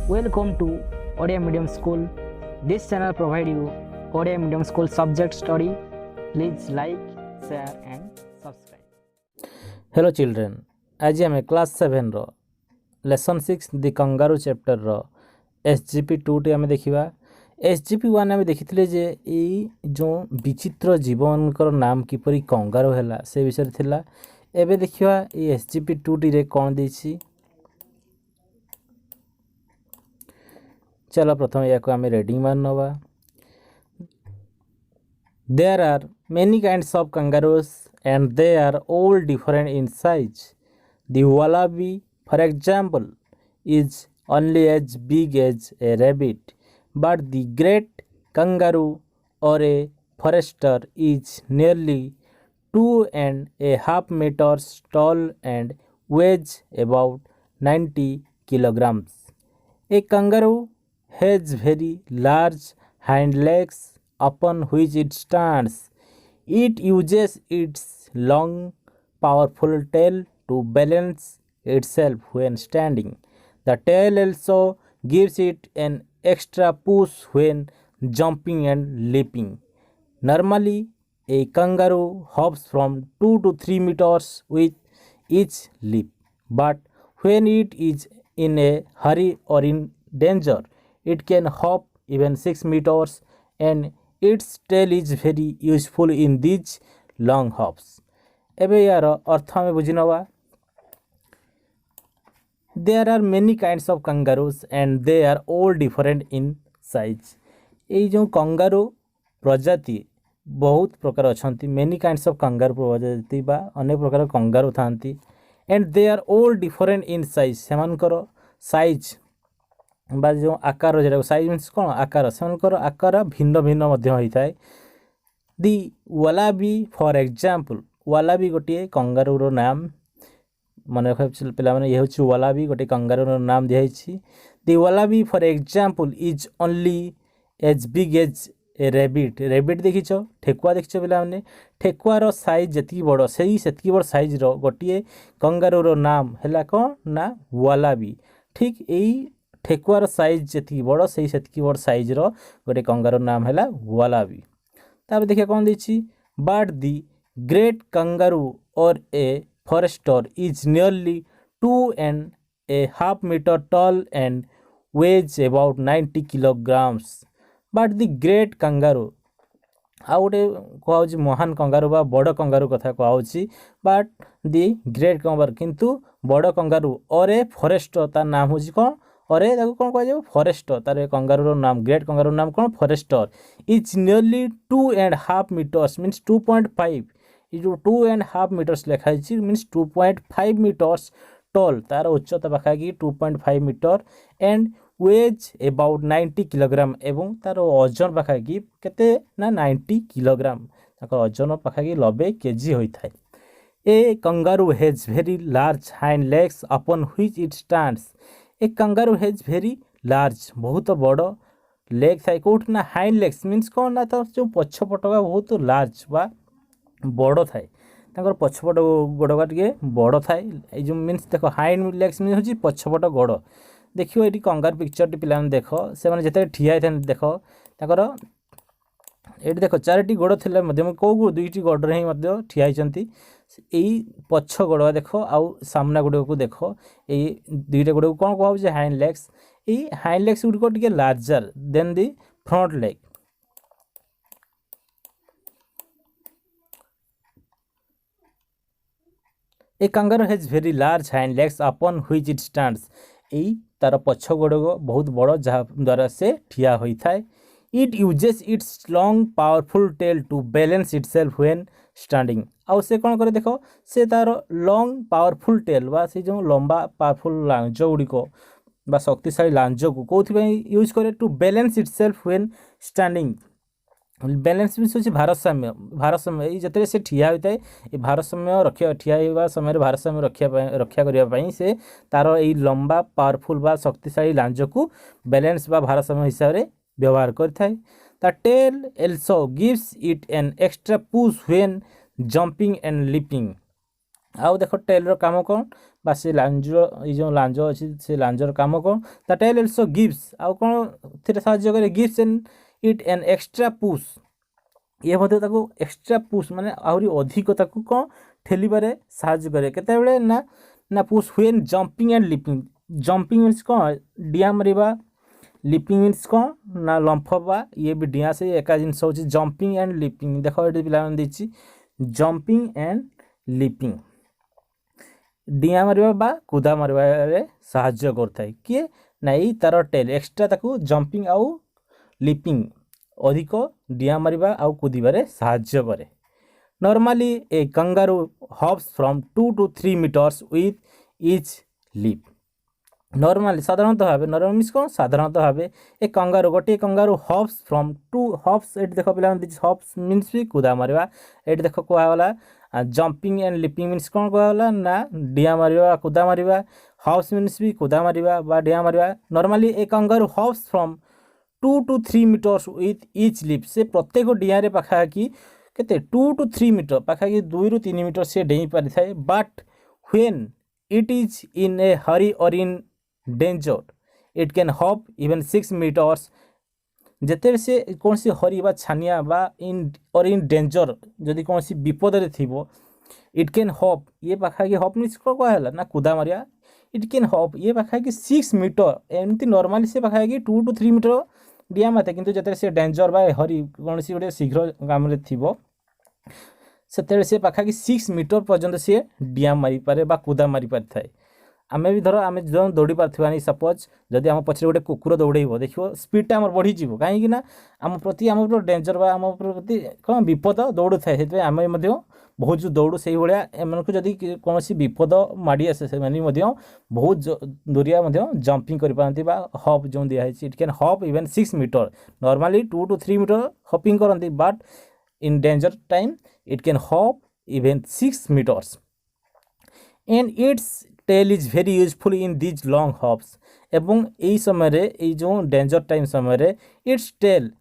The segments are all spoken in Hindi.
Welcome to Odia Medium School. This channel provides you Odia Medium School subject study. Please like, share and subscribe. Hello children, आज आम क्लास 7 रो लेसन 6 दि कंगारू चैप्टर रो SGP 2 टी आम देखिबा। SGP 1 आम देखिथिले जे ई जो विचित्र जीवनकर नाम किपरि कंगारू हैला से विषय थिला। एबे देखिबा ई SGP 2 टी रे कोन देछि। चलो प्रथम या को आम रीडिंग मान नवा। There are many kinds of kangaroos and they are all different in size. The wallaby, for example, is only as big as a rabbit, but the great kangaroo or a forester is nearly 2.5 meters tall and weighs about 90 kilograms. A kangaroo has very large hind legs upon which it stands. It uses its long, powerful tail to balance itself when standing. The tail also gives it an extra push when jumping and leaping. Normally, a kangaroo hops from 2 to 3 meters with each leap, but when it is in a hurry or in danger, it can hop even 6 meters, and its tail is very useful in these long hops. एबे यार अर्थ में बुझी नवा। There are many kinds of kangaroos and they are all different in size. এই जो कंगारू प्रजाति बहुत प्रकार अछंती। many kinds of kangaroo प्रजाति बा अनेक प्रकार कंगारू थांती and they are all different in size. सेमानकर साइज बा जो आकार जेटा साइज मीन्स कोन आकार सेमानकर आकार भिन्न भिन्न मध्य होइथाय। दि वालाबी फॉर एग्जांपल, वालाबी गोटे कंगारू रो नाम मन रखा पिला माने ये होची वालाबी गोटे कंगारू रो नाम दियाइछि। The wallaby for example is only as big as a rabbit. Rabbit देखिछो, ठेकुआ देखिछो पिला माने, ठेकुआ रो साइज जति बड़ सेही सेतकी बड़ साइज रो गोटे कंगारू रो नाम हैला कोन ना वालाबी। ठीक एई ठेकुआर साइज जति बड़ सेही सेतकी बड़ साइज रो गोटे कंगारू नाम हैला वालाबी। तापर देखिए कौन देछि, but the great kangaroo or a forester is nearly 2.5 metre tall and weighs about 90 kilograms. But the great kangaroo आ गोटे कहूँ महान कंगारू बा बड़ कंगारू कथा कहूँ। बट दी ग्रेट कंगारू किंतु बड़ कंगारू और ए फॉरेस्टर तार नाम हूँ कौन और कौन कह फॉरेस्टर तार कंगारू रो नाम ग्रेट कंगारू नाम कौन forester is nearly 2.5 metres means 2.5 जो 2.5 मीटर्स लिखाई मीन्स 2.5 मीटर्स टॉल तार उच्चता पाखाकि 2.5 metre and weighs about 90 kilogram एवं तार ओजन पाखाकि केते ना 90 किलोग्राम ताकर ओजन पाखाकि 90 केजी होइथाय। A kangaroo has very large hind legs upon which it stands. A kangaroo has very large बहुत बड़ लेग थाए कोठ ना हाइंड लेग्स मीन्स कौन ना तो जो पछपट बहुत लार्ज बा बड़ थाए ताकर पछपट गोड़गा टिके बड़ थाए। ए जो मीन्स देखो हाइंड लेग्स मीन्स होची पछपट गोड़। देखियो एटी कंगारू पिक्चर टी पिलान देखो से माने जते ठिया थान देखो ताकर एटी देखो चारटी गोड़ थिले मध्य को दुईटी गोड़ रे मध्य ठिया हिचंती। एई पछ गोड़ देखो आउ सामना गोड़ को देखो एई दुईटा गोड़ को कोन कहउ जे हाइंड लेग्स। एई हाइंड लेग्स गुड को टिके larger than the front leg. A kangaroo has very large hind legs upon which it stands. एई तार पछ गोड़ बहुत बड़ जहा द्वारा से ठिया होई थाए। It uses its long powerful tail to balance itself when standing. आउ से कौन करे देखो से तार लॉन्ग पावरफुल टेल बा से जो लंबा पावरफुल लांज गुड़िक बा शक्तिशाली लांज को कौन यूज करे to balance itself when standing. Balance means होची भारसाम्य। भारसाम्य ये जतरे से ठिया होता है ये भारसाम्य रक्षा ठिया होगा समय भारसाम्य रक्षा करने पाई से तार ये लंबा पावरफुल बा शक्तिशाली लांज को बैलेंस बा भारसाम्य हिसाब से व्यवहार करता है। The tail also gives it an extra push when jumping and leaping. आउ देख टेल काम कौन बा से लांज ये जो लांज अच्छी से लांजर काम कौन द टेल अल्सो गिव्स आउ कौन थी साहाଯ୍य करे gives an it an extra push ये एक्स्ट्रा पुश माने आहरी अधिक ताकू कौन ठेलिबारे साहाଯ୍य करे केतेबेले ना ना push when jumping and leaping jumping means कौन डिया मारिबा लिपिंग मीन्स कौन ना लंफबा ये भी डिया से एका जिनस होची जंपिंग एंड लिपिंग देखो ये पिला देछि जंपिंग एंड लिपिंग डिया मारिबा बा कुदा मारिबारे साहाଯ୍य करथाय किए ना ई तार टेल एक्स्ट्रा ताकू जंपिंग आउ लिपिंग अधिक डिया मारिबा आउ कुदिबारे साहाଯ୍य करे normally a kangaroo hops from 2 to 3 meters with each leap normally साधारणतः भाव नॉर्मल मीन्स कौन साधारणतः भाव ए कंगारू गोटे kangaroo hops from 2 hops at देख पिला हॉप्स मीन्स भी कुदा मारिबा एट देख कहला जंपिंग एंड लिपिंग मीन्स कौन कहला ना डिया मारिबा कुदा मारिबा हॉप्स मीन्स भी कुदा मारिबा बा डिया मारिबा normally a kangaroo hops from 2 to 3 meters with each leap से प्रत्येक डिया रे पाखाकी केते 2 to 3 मीटर पाखाकी 2 ରୁ 3 मीटर से डेई पारि थाए but when it is in a hurry or in danger it can hop even 6 meters जेते से कौन सी हरी बा छानिया बा इन और इन डेंजर जदि कौन सी विपद रे थिबो इट कैन हॉप ये पाखाकी हॉप मीन्स को कहला ना कुदा मारिया इट कैन हॉप ये पाखाकी 6 मीटर एमती नॉर्मली से पाखाकी 2 to 3 मीटर डिया माते किंतु जते से डेंजर बा हरी कौन सी गोटे शीघ्र काम रे थिबो से से पाखाकी 6 मीटर पर्यंत सी डिया मारी पारे बा कुदा मारी पारि थाए आमे भी धर आमे जो दौड़ी पारथिबा नहीं सपोज जदि आम पछरे गोटे कुकुर दौड़ेइबो देखियो स्पीडटा हमर बढ़ी जीवो काहे ना आम प्रति आम डेंजर बा आम प्रति कौन विपद दौड़ थाए से आमे मध्य बहुत जो दौड़ू से भाया एम जदि कौन विपद माड़ी आसे से बहुत दूरिया जंपिंग कर हॉप जो दिखाई it can hop even 6 metre normally 2 to 3 metre hopping करती but in danger time it can hop even 6 meters and its tail is very useful in these long hops एवं यही समय जो डेंजर टाइम समय इट्स टेल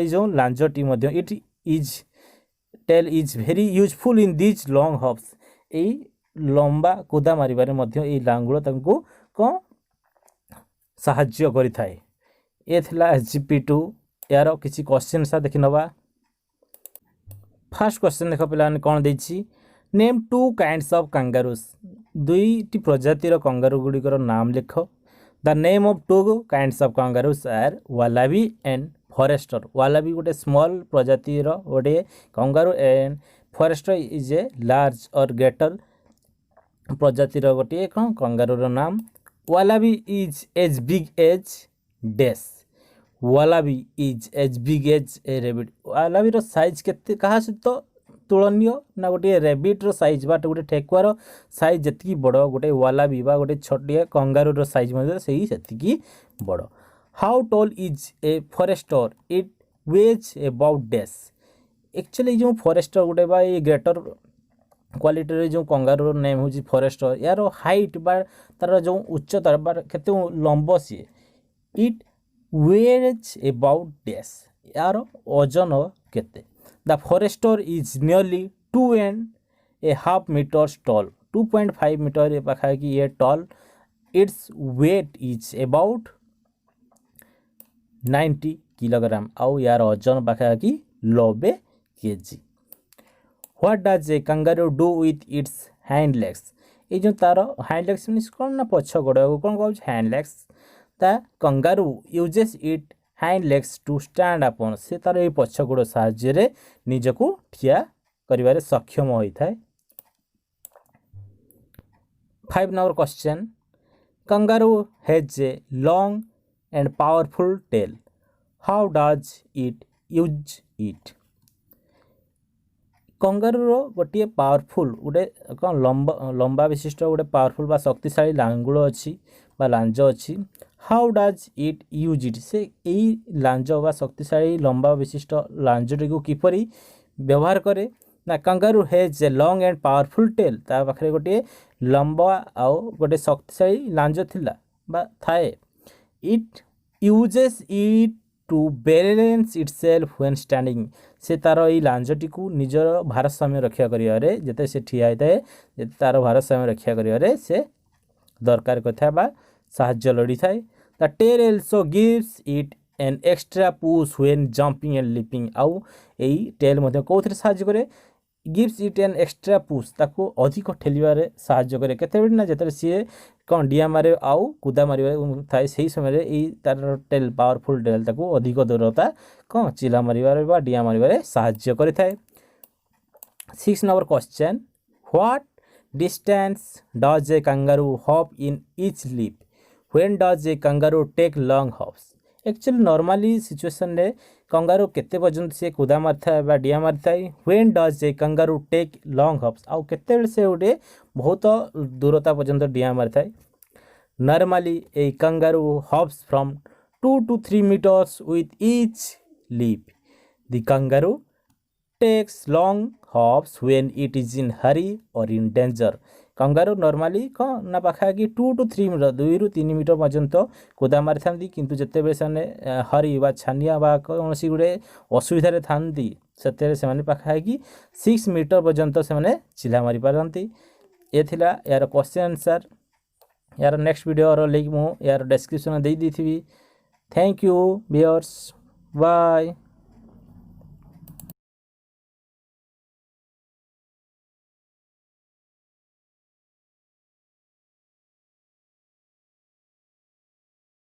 जो लांजटी it is tail is very useful in these long hops यही लंबा कुदा मारिबारे यही लांगुल कौन साहाଯ୍य करिथाए ये थिला SGP2 यार किसी क्वेश्चन सा देखि नबा फर्स्ट क्वेश्चन देख पे कौन देछि नेम 2 kinds of kangaroos दुईटी प्रजातिर कंगारू गुड़िकर नाम लिख the name of 2 kinds of kangaroos are wallaby and forester wallaby गोटे स्मॉल प्रजातिर गोटे kangaroo and forester is a large or greater प्रजातिर गोटे कौन कंगारूर नाम wallaby is as big as डेस wallaby is as big as a rabbit वालाबीर साइज केते कहा सहित तुलनीय ना गोटे रेबिट्र साइज बा गोटे ठेकुआर साइज जी बड़ गोटे वालाबी बा गोटे छोटिया कंगारूर साइज से बड़ how tall is a forester it weighs about डेस एक्चुअली जो फॉरेस्टर गोटे बा ये ग्रेटर क्वालिटी जो कंगारूर नेम हूँ फॉरेस्टर यार हाइट बा तार जो उच्चता बा केते लंब सी इट वेज अबाउट डेस यार ओजन केते the forester is nearly 2.5 meters tall 2.5 metre ये पाखापाखि ये tall its weight is about 90 kilogram आउ यार ओजन पाखापाखि 90 kg what does a kangaroo do with its hand legs ये जो तार हैंड लेग्स मीन्स कौन ना पछ गोड़ कौन कहूँ hind legs the kangaroo uses it hind legs to stand upon से तार ये पछ गोड़ साहाय्य निजको ठिया करिवारे सक्षम होता है 5 number question kangaroo has a long and powerful tail how does it use it कंगारूर गोटे पावरफुल गोटे कौन लंबा विशिष्ट गोटे पावरफुल बा शक्तिशाली लांगुल अच्छी बा लांज अच्छी how does it use it से यही लांज बा शक्तिशाली लंबा विशिष्ट लांजटी को किपरि व्यवहार करे ना kangaroo has a long and powerful tail ता पाखरे गोटे लंबा आउ गोटे शक्तिशाली लांज थिला बा थाए it uses it to balance itself when standing से तार ये लांजटी को निजर भारसाम्य रक्षा करियारे जते से ठिया होता है तार भारसाम्य रक्षा करियारे से दरकार कथा बा साहाय्य लड़ी थाए the tail also gives it an extra push when jumping and leaping आउ एई टेल मध्य कोथरे साहाय्य करे gives it an extra push ताको अधिक ठेलिबारे साहाय्य करे केतेबेले ना जेतरे सी कौन डिया मारे आउ कुदा मारे थाए सही समय एई तार टेल पावरफुल टेल ताको अधिक दूरता कौन चिला मारिबारे बा डिया मारिबारे साहाय्य करे थाए 6 number question what distance does a kangaroo hop in each leap when does a kangaroo take long hops actually normally situation रे कंगारू केते पर्यंत से कुदा मारता बा डिया मारता when does a kangaroo take long hops आउ केते बेले से उडे बहुत दूरता पर्यंत डिया मारता normally a kangaroo hops from 2 to 3 meters with each leap the kangaroo takes long hops when it is in hurry or in danger kangaroo normally कौन ना पाखापाखि 2 to 3 मीटर 2 ରୁ 3 मीटर पर्यंत कुदा मारी थांती किंतु जेतेबेले से हरी बा छानिया बा कौनसी गुड़े असुविधा थांती सेतेबेले से पाखापाखि 6 मीटर पर्यंत से चिल्ला मारी पारती ये थिला यार क्वेश्चन आंसर यार नेक्स्ट वीडियो लिंक मु यार डिस्क्रिप्शन दे दी थी थैंक यू व्यूअर्स बाय।